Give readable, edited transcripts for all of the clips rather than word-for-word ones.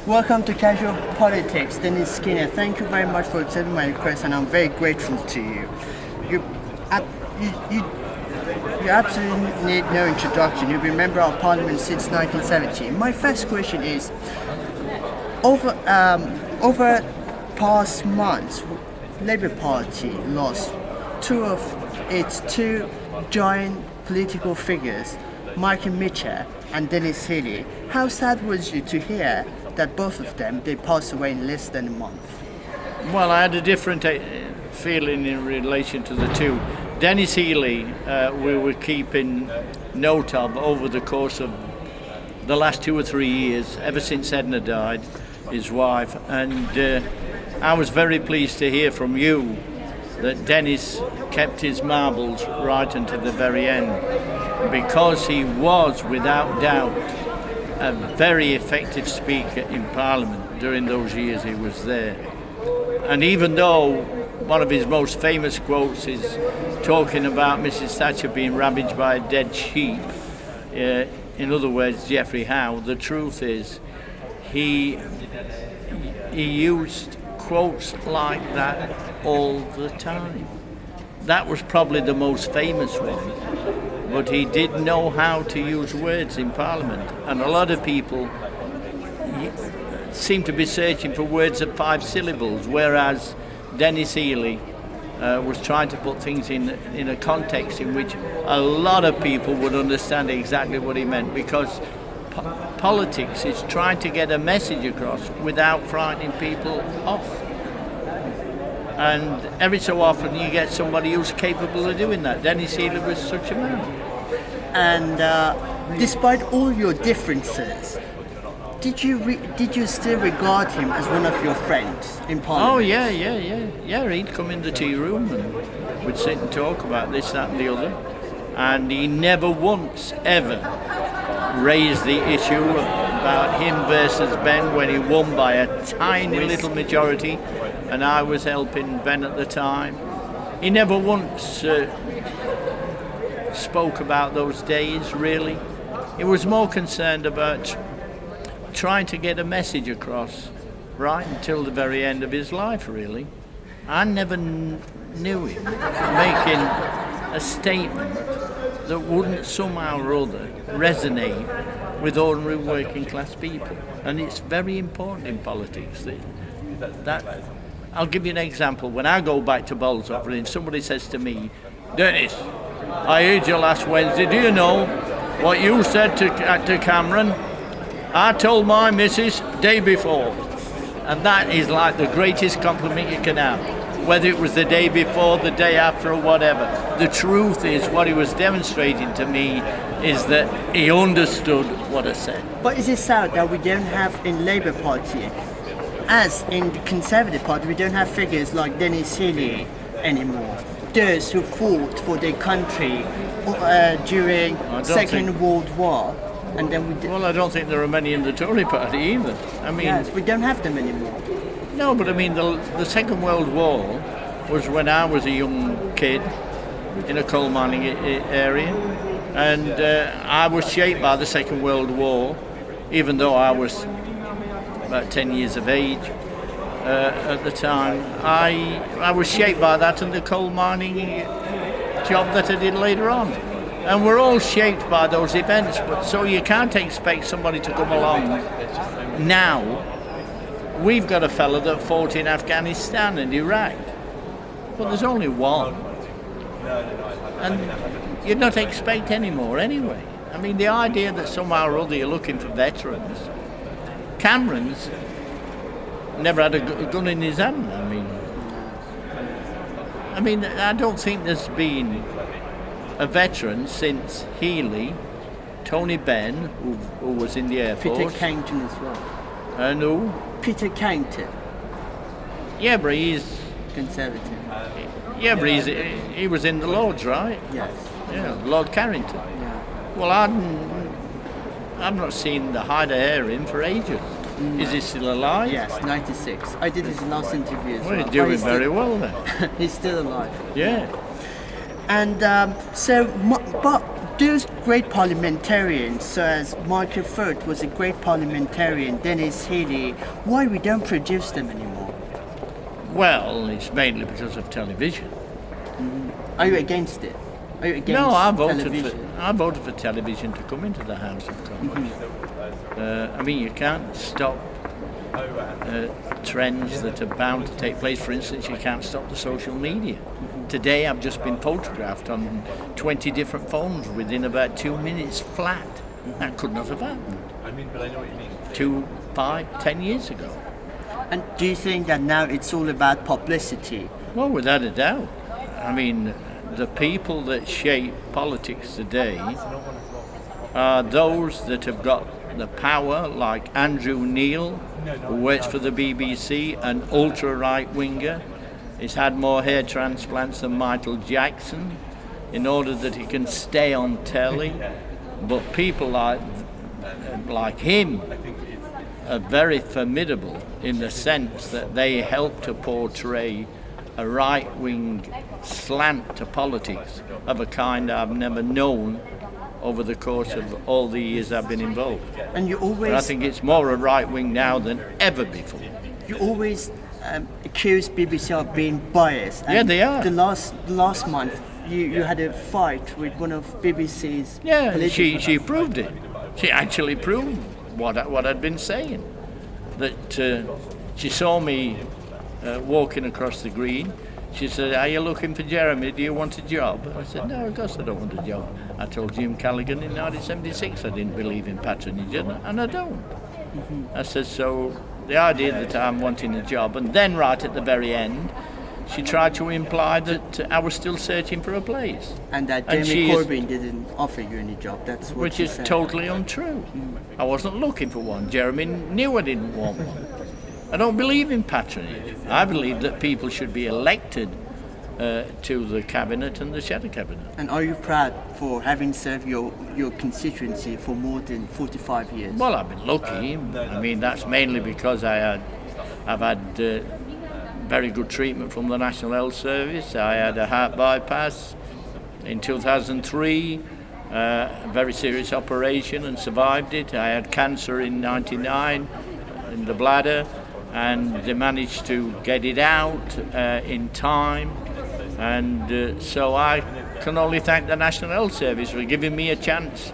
Welcome to Casual Politics, Denis Skinner. Thank you very much for accepting my request, and I'm very grateful to you. You, you absolutely need no introduction. You've been member of Parliament since 1970. My first question is: over past months, Labour Party lost two of its two giant political figures, Michael Mitchell and Denis Healey. How sad was you to hear that both of them, they passed away in less than a month? Well, I had a different feeling in relation to the two. Denis Healey, we were keeping note of over the course of the last 2 or 3 years, ever since Edna died, his wife, and I was very pleased to hear from you that Denis kept his marbles right until the very end, because he was, without doubt, a very effective speaker in Parliament during those years he was there. And even though one of his most famous quotes is talking about Mrs. Thatcher being ravaged by a dead sheep, in other words, Geoffrey Howe, the truth is he used quotes like that all the time. That was probably the most famous one. But he did know how to use words in Parliament, and a lot of people seem to be searching for words of 5 syllables, whereas Denis Healey was trying to put things in a context in which a lot of people would understand exactly what he meant, because politics is trying to get a message across without frightening people off. And every so often you get somebody who's capable of doing that. Denis Healey was such a man. And despite all your differences, did you still regard him as one of your friends in Parliament? Oh yeah. He'd come in the tea room and we'd sit and talk about this, that, and the other. And he never once ever raised the issue about him versus Ben when he won by a tiny little majority, and I was helping Ben at the time. He never once spoke about those days, really. He was more concerned about trying to get a message across right until the very end of his life, really. I never knew him making a statement that wouldn't somehow or other resonate with ordinary working class people. And it's very important in politics that I'll give you an example. When I go back to Bolsover and somebody says to me, "Denis, I heard you last Wednesday. Do you know what you said to Cameron? I told my missus day before." And that is like the greatest compliment you can have. Whether it was the day before, the day after, or whatever. The truth is, what he was demonstrating to me is that he understood what I said. But is it sad that we don't have in Labour Party, as in the Conservative Party, we don't have figures like Denis Healey anymore? Those who fought for their country during Second World War, and then Well, I don't think there are many in the Tory party either. I mean, yes, we don't have them anymore. No, but I mean, the Second World War was when I was a young kid in a coal mining area, and I was shaped by the Second World War, even though I was about 10 years of age at the time. I was shaped by that and the coal mining job that I did later on. And we're all shaped by those events, but so you can't expect somebody to come along now. We've got a fella that fought in Afghanistan and Iraq, but there's only one. And you'd not expect any more anyway. I mean, the idea that somehow or other you're looking for veterans. Cameron's never had a gun in his hand. I mean, I don't think there's been a veteran since Healey, Tony Benn, who was in the Air Force. Peter Carrington as well. And who? Peter Carrington. Yeah, but he's Conservative. Yeah, but he was in the Lords, right? Yes. Yeah, Lord Carrington. Yeah. Well, I've not seen the hide of hair in for ages. No. Is he still alive? Yes, 96. I did his last interview as Well, well. he's doing very well then. He's still alive. Yeah. And but those great parliamentarians, so as Michael Foot was a great parliamentarian, Denis Healey, why we don't produce them anymore? Well, it's mainly because of television. Are you against it? Are you against No, I television? voted for television to come into the House of Commons. I mean, you can't stop trends that are bound to take place. For instance, you can't stop the social media. Today, I've just been photographed on 20 different phones within about 2 minutes flat. That could not have happened 2, 5, 10 years ago. And do you think that now it's all about publicity? Well, without a doubt. I mean, the people that shape politics today are those that have got the power, like Andrew Neil, who works for the BBC, an ultra-right winger. He's had more hair transplants than Michael Jackson in order that he can stay on telly. But people like him are very formidable in the sense that they help to portray a right-wing slant to politics of a kind I've never known over the course of all the years I've been involved. And you always... But I think it's more a right-wing now than ever before. You always accuse BBC of being biased. And Yeah, they are. The last month, you had a fight with one of BBC's Yeah, political... she proved it. She actually proved what I'd been saying. That she saw me walking across the green. She said, "Are you looking for Jeremy? Do you want a job?" I said, "No, of course I don't want a job." I told Jim Callaghan in 1976 I didn't believe in patronage, and I don't. I said, so the idea that I'm wanting a job, and then right at the very end, she tried to imply that I was still searching for a place. And that And Jeremy she is- Corbyn didn't offer you any job. That's what Which she is said. totally untrue. I wasn't looking for one. Jeremy knew I didn't want one. I don't believe in patronage. I believe that people should be elected to the cabinet and the shadow cabinet. And are you proud for having served your constituency for more than 45 years? Well, I've been lucky. I mean, that's mainly because I've had very good treatment from the National Health Service. I had a heart bypass in 2003, a very serious operation, and survived it. I had cancer in 99 in the bladder, and they managed to get it out in time. And so I can only thank the National Health Service for giving me a chance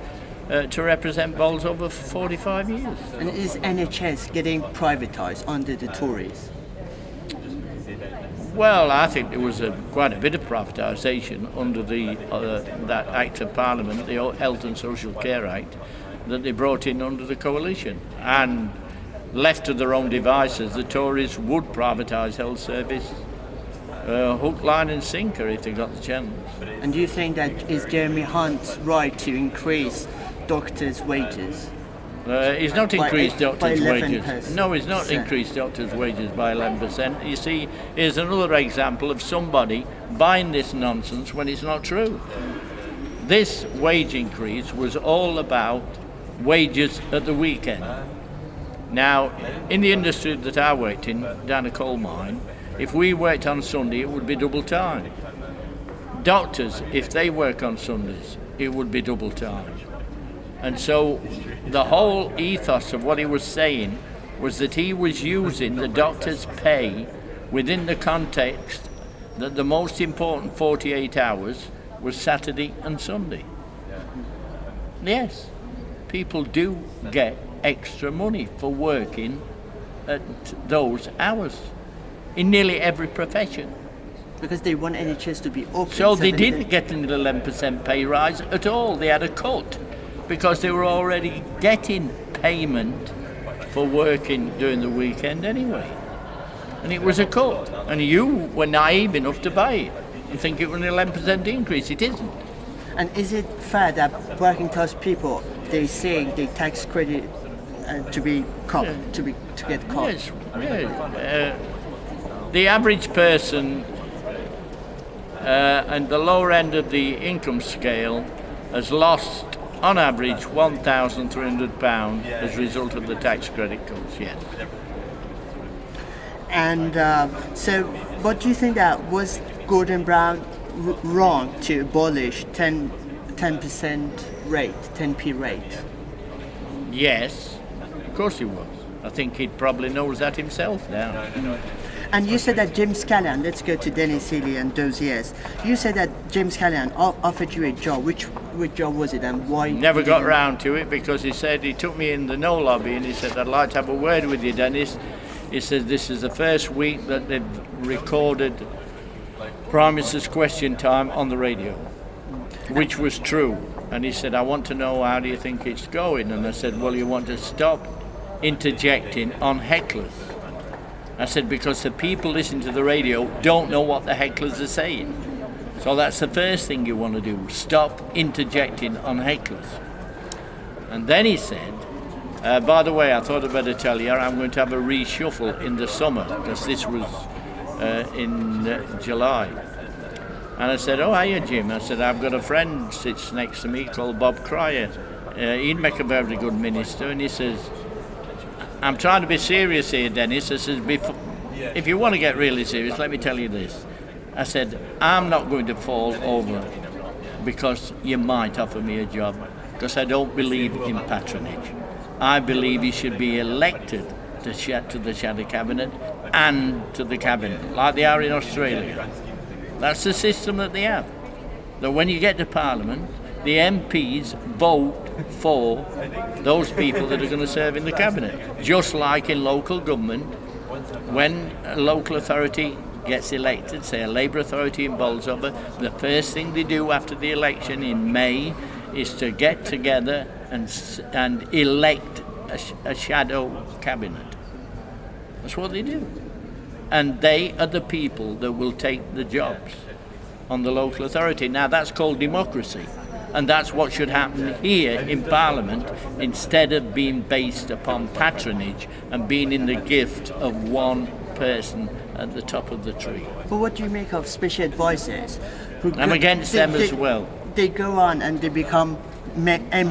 to represent Bowls over 45 years. And is NHS getting privatised under the Tories? Well, I think there was quite a bit of privatisation under that Act of Parliament, the Health and Social Care Act, that they brought in under the coalition. And left to their own devices, the Tories would privatise health service, hook, line and sinker if they got the chance. And do you think that is Jeremy Hunt's right to increase doctors' wages? He's not increased doctors' 11%. wages. No, he's not increased doctors' wages by 11%. You see, here's another example of somebody buying this nonsense when it's not true. This wage increase was all about wages at the weekend. Now, in the industry that I worked in, down a coal mine, if we worked on Sunday, it would be double time. Doctors, if they work on Sundays, it would be double time. And so the whole ethos of what he was saying was that he was using the doctor's pay within the context that the most important 48 hours was Saturday and Sunday. Yes, people do get extra money for working at those hours in nearly every profession. Because they want NHS to be open. So they 7 didn't days. get an 11% pay rise at all. They had a cut because they were already getting payment for working during the weekend anyway. And it was a cut. And you were naive enough to buy it and think it was an 11% increase. It isn't. And is it fair that working class people, they say the tax credit to be cut, to get cut? Yes, yeah. The average person and the lower end of the income scale has lost, on average, £1,300 as a result of the tax credit cuts, yes. And so, what do you think that was Gordon Brown wrong to abolish 10% rate, 10p rate? Yes, of course he was. I think he probably knows that himself now. And you said that James Callaghan, let's go to Denis Healey and those years. You said that James Callaghan offered you a job. Which job was it and why? Never got round to it because he said, he took me in the no lobby and he said, I'd like to have a word with you, Dennis. He said, this is the first week that they've recorded Prime Minister's question time on the radio, which was true. And he said, I want to know, how do you think it's going? And I said, well, you want to stop interjecting on hecklers. I said, because the people listening to the radio don't know what the hecklers are saying. So that's the first thing you want to do, stop interjecting on hecklers. And then he said, by the way, I thought I'd better tell you, I'm going to have a reshuffle in the summer, because this was in July. And I said, oh, hiya, Jim. I said, I've got a friend sits next to me called Bob Cryer. He'd make a very good minister. And he says, I'm trying to be serious here, Dennis. I said, if you want to get really serious, let me tell you this. I said, I'm not going to fall over because you might offer me a job, because I don't believe in patronage. I believe he should be elected to the shadow cabinet and to the cabinet, like they are in Australia. That's the system that they have. That when you get to Parliament, the MPs vote for those people that are going to serve in the cabinet. Just like in local government, when a local authority gets elected, say a Labour authority in Bolsover, the first thing they do after the election in May is to get together and elect a shadow cabinet. That's what they do. And they are the people that will take the jobs on the local authority. Now that's called democracy. And that's what should happen here in Parliament, instead of being based upon patronage and being in the gift of one person at the top of the tree. But what do you make of special advisors? I'm against them as well. They go on and they become MPs,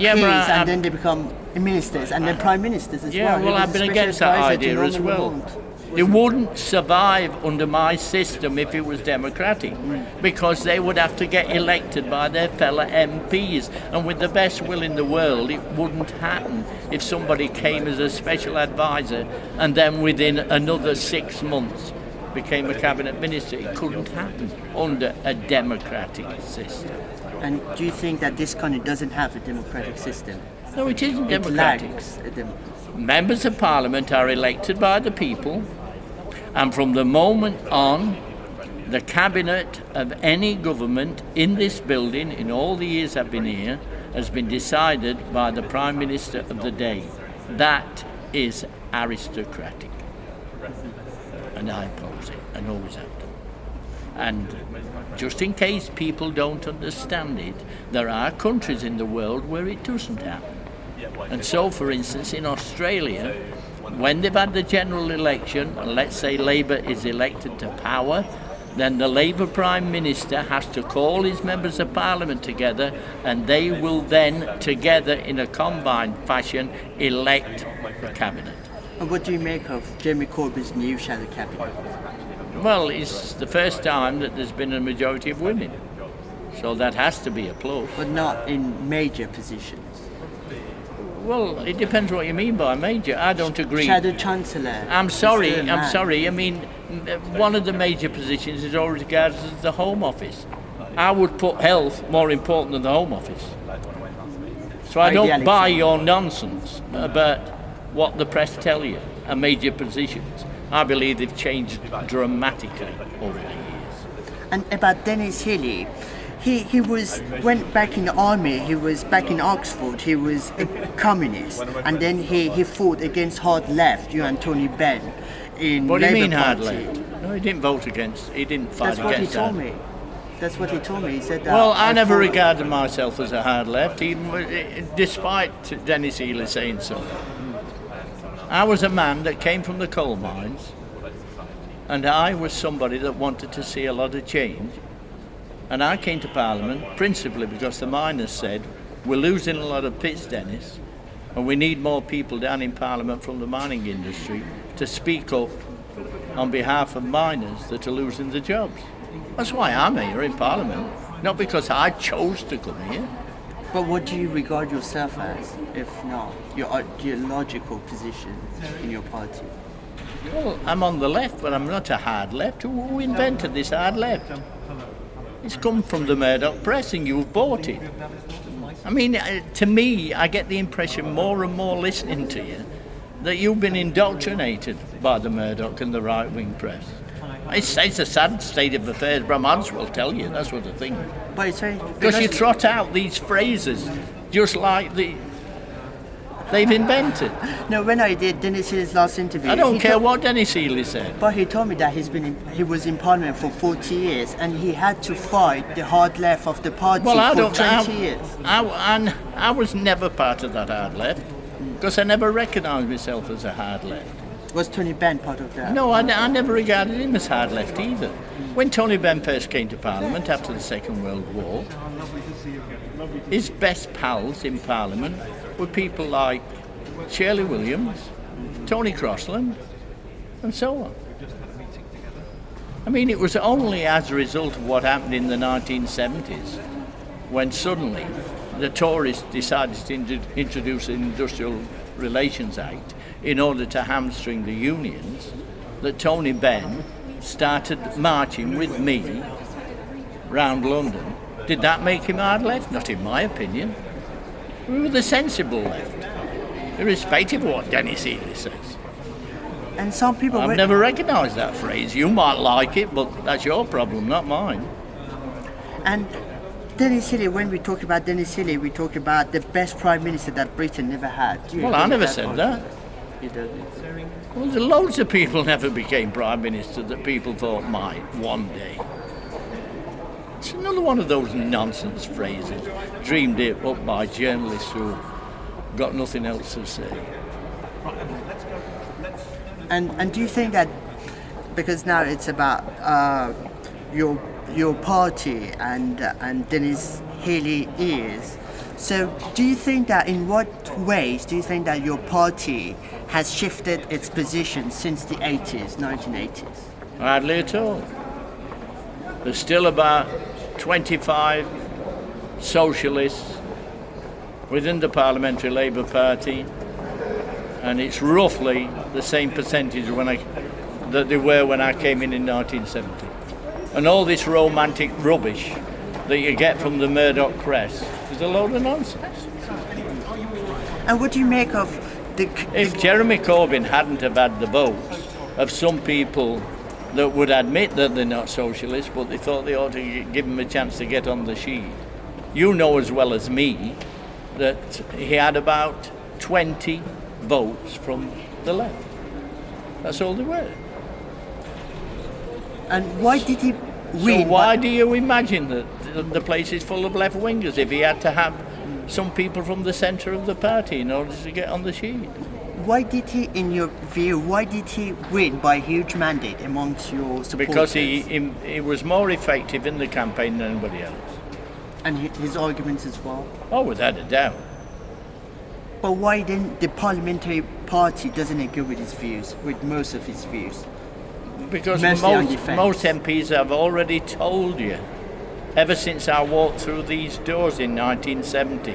and then they become ministers and then prime ministers as well. Yeah, well, I've been against that idea as well. They wouldn't survive under my system if it was democratic, because they would have to get elected by their fellow MPs. And with the best will in the world, it wouldn't happen if somebody came as a special advisor and then within another 6 months became a cabinet minister. It couldn't happen under a democratic system. And do you think that this country doesn't have a democratic system? No, it isn't It democratic. lacks a democratic. Members of Parliament are elected by the people, and from the moment on, the cabinet of any government in this building, in all the years I've been here, has been decided by the Prime Minister of the day. That is aristocratic. And I oppose it, and always have done. And just in case people don't understand it, there are countries in the world where it doesn't happen. And so, for instance, in Australia, when they've had the general election, and let's say Labour is elected to power, then the Labour Prime Minister has to call his members of Parliament together, and they will then, together in a combined fashion, elect the cabinet. And what do you make of Jeremy Corbyn's new shadow cabinet? Well, it's the first time that there's been a majority of women, so that has to be applauded. But not in major positions. Well, it depends what you mean by major. I don't agree. Shadow Chancellor. I'm sorry. I mean, one of the major positions is always regarded as the Home Office. I would put health more important than the Home Office. So I don't buy your nonsense about what the press tell you are major positions. I believe they've changed dramatically over the years. And about Denis Healey, he went back in the army, he was back in Oxford, he was a communist, and then he fought against hard left, you and Tony Benn in What do you Labour mean hard Party. left? No, he didn't vote against, he didn't fight That's what he against told that. me. That's what he told me. He said that. Well, I never regarded myself as a hard left, even despite Denis Healey saying so. I was a man that came from the coal mines, and I was somebody that wanted to see a lot of change. And I came to Parliament principally because the miners said, we're losing a lot of pits, Dennis, and we need more people down in Parliament from the mining industry to speak up on behalf of miners that are losing their jobs. That's why I'm here in Parliament, not because I chose to come here. But what do you regard yourself as, if not your ideological position in your party? Well, I'm on the left, but I'm not a hard left. Who invented this hard left? It's come from the Murdoch press, and you've bought it. I mean, to me, I get the impression more and more listening to you that you've been indoctrinated by the Murdoch and the right-wing press. It's a sad state of affairs, but I might as well tell you, that's what I think. But it's Because you trot out these phrases just like they've invented. No, when I did Denis Healey's last interview, I don't care what Denis Healey said. But he told me that he was in Parliament for 40 years and he had to fight the hard left of the party for 20 years. I was never part of that hard left because I never recognised myself as a hard left. Was Tony Benn part of that? No, I never regarded him as hard left either. When Tony Benn first came to Parliament after the Second World War, his best pals in Parliament were people like Shirley Williams, Tony Crossland, and so on. I mean, it was only as a result of what happened in the 1970s when suddenly the Tories decided to introduce an Industrial Relations Act in order to hamstring the unions that Tony Benn started marching with me round London. Did that make him hard left? Not in my opinion. We were the sensible left, irrespective of what Denis Healey says. And some people... I've never recognised that phrase. You might like it, but that's your problem, not mine. And Denis Healey, when we talk about Denis Healey, we talk about the best Prime Minister that Britain never had. Well, I never said that. You don't. Well, there loads of people never became Prime Minister that people thought might one day. It's another one of those nonsense phrases, dreamed it up by journalists who got nothing else to say. And do you think that, because now it's about your party and Denis Healey is, so do you think that in what ways do you think that your party has shifted its position since the 1980s? Hardly at all. There's still about 25 socialists within the Parliamentary Labour Party, and it's roughly the same percentage that they were when I came in 1970. And all this romantic rubbish that you get from the Murdoch press is a load of nonsense. And what do you make of If Jeremy Corbyn hadn't have had the votes of some people that would admit that they're not socialists, but they thought they ought to give him a chance to get on the sheet. You know as well as me that he had about 20 votes from the left. That's all there were. And why did he win? So why do you imagine that the place is full of left-wingers if he had to have some people from the centre of the party in order to get on the sheet? Why did he, in your view, win by a huge mandate amongst your supporters? Because he was more effective in the campaign than anybody else. And his arguments as well? Oh, without a doubt. But why then the parliamentary party doesn't agree with his views, with most of his views? Because most MPs have already told you, ever since I walked through these doors in 1970,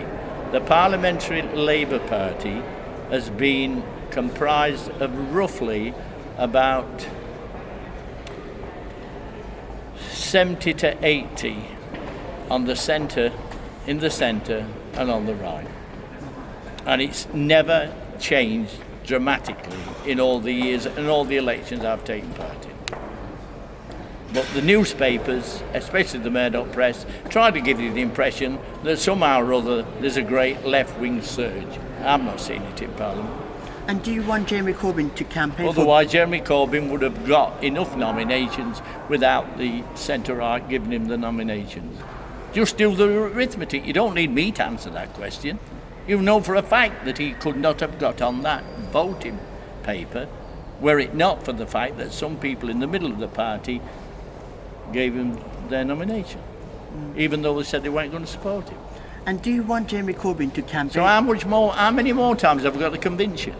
the Parliamentary Labour Party has been comprised of roughly about 70 to 80 on the centre, in the centre and on the right. And it's never changed dramatically in all the years and all the elections I've taken part in. But the newspapers, especially the Murdoch press, try to give you the impression that somehow or other there's a great left-wing surge. I've not seen it in Parliament. And do you want Jeremy Corbyn to campaign Otherwise, Jeremy Corbyn would have got enough nominations without the centre-right giving him the nominations. Just do the arithmetic. You don't need me to answer that question. You know for a fact that he could not have got on that voting paper were it not for the fact that some people in the middle of the party gave him their nomination, even though they said they weren't going to support him. And do you want Jeremy Corbyn to campaign? So how many more times have I got to convince you?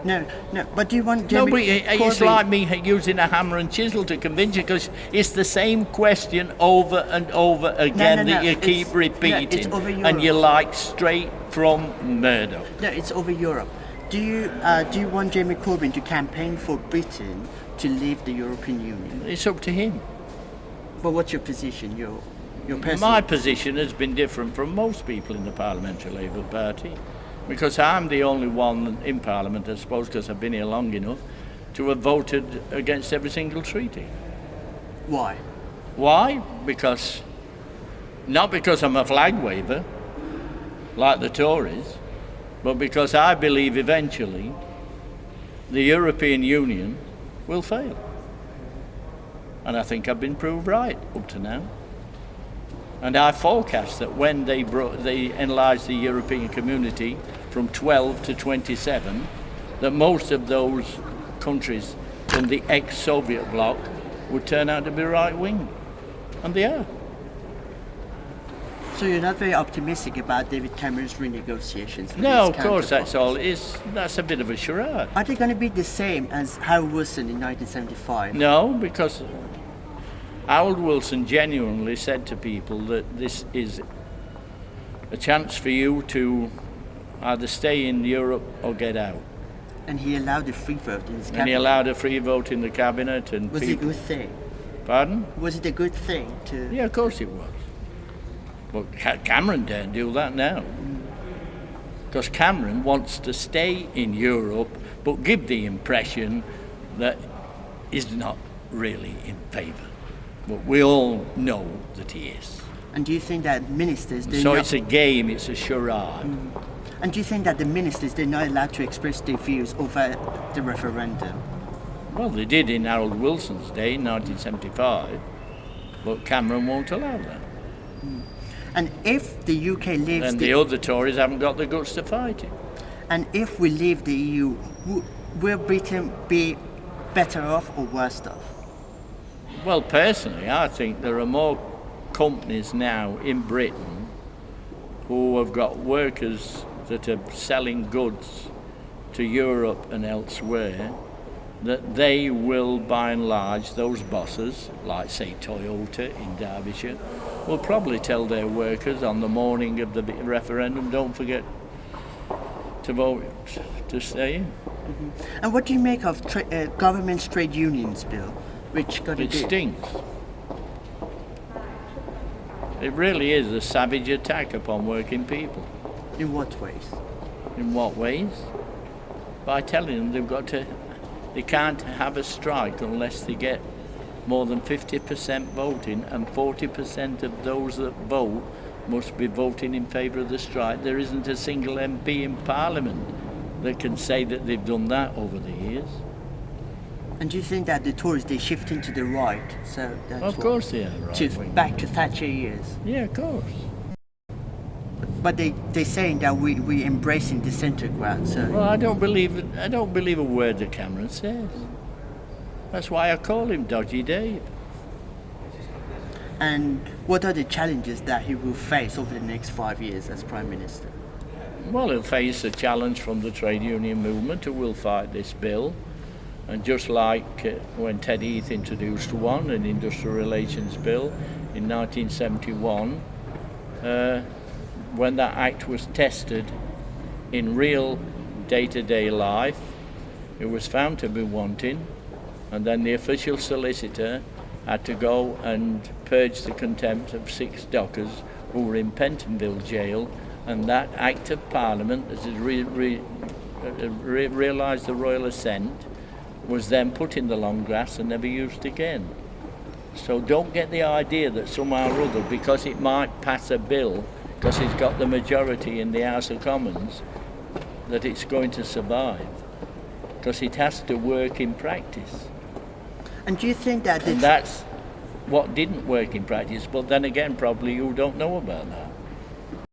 No, no. But do you want No, Jeremy but it's Corbyn? like me using a hammer and chisel to convince you, because it's the same question over and over again that you keep repeating, over and you Europe. like straight from Murdoch. No, it's over Europe. Do you want Jeremy Corbyn to campaign for Britain to leave the European Union? It's up to him. But what's your position? Your personal. My position has been different from most people in the Parliamentary Labour Party, because I'm the only one in Parliament, I suppose, because I've been here long enough, to have voted against every single treaty. Why? Why? Not because I'm a flag waver, like the Tories, but because I believe eventually the European Union will fail. And I think I've been proved right up to now. And I forecast that when they enlarged the European community from 12 to 27, that most of those countries from the ex-Soviet bloc would turn out to be right-wing. And they are. So you're not very optimistic about David Cameron's renegotiations? with No, his of course, that's all. counterparts? That's a bit of a charade. Are they going to be the same as Harold Wilson in 1975? No, because Harold Wilson genuinely said to people that this is a chance for you to either stay in Europe or get out. And he allowed a free vote in his cabinet. And he allowed a free vote in the cabinet. And Was it a people, good thing? Pardon? Was it a good thing to? Yeah, of course it was. But Cameron daren't do that now. Because Cameron wants to stay in Europe, but give the impression that he's not really in favour. But we all know that he is. And do you think that ministers? So it's a game, it's a charade. And do you think that the ministers they're not allowed to express their views over the referendum? Well, they did in Harold Wilson's day in 1975, but Cameron won't allow that. And if the UK leaves And the other Tories haven't got the guts to fight it. and if we leave the EU, will Britain be better off or worse off? Well, personally, I think there are more companies now in Britain who have got workers that are selling goods to Europe and elsewhere, that they will, by and large, those bosses, like say Toyota in Derbyshire, will probably tell their workers on the morning of the referendum, don't forget to vote to stay in. And what do you make of government's trade unions bill, which got to It do? stinks. It really is a savage attack upon working people. In what ways? In what ways? By telling them they can't have a strike unless they get more than 50% voting, and 40% of those that vote must be voting in favour of the strike. There isn't a single MP in Parliament that can say that they've done that over the years. And do you think that the Tories they're shifting to the right? So that's Of course they are right-wing. back to Thatcher years. Yeah, of course. But they're saying that we're embracing the centre ground. So Well, I don't believe a word that Cameron says. That's why I call him Dodgy Dave. and what are the challenges that he will face over the next 5 years as Prime Minister? Well, he'll face a challenge from the trade union movement who will fight this bill. And just like when Ted Heath introduced one, an industrial relations bill, in 1971, when that act was tested in real day-to-day life, it was found to be wanting, and then the official solicitor had to go and purge the contempt of 6 dockers who were in Pentonville jail, and that Act of Parliament, as it realised the royal assent, was then put in the long grass and never used again. So don't get the idea that somehow or other, because it might pass a bill, because it's got the majority in the House of Commons, that it's going to survive. Because it has to work in practice. And do you think that And that's what didn't work in practice, but then again, probably you don't know about that.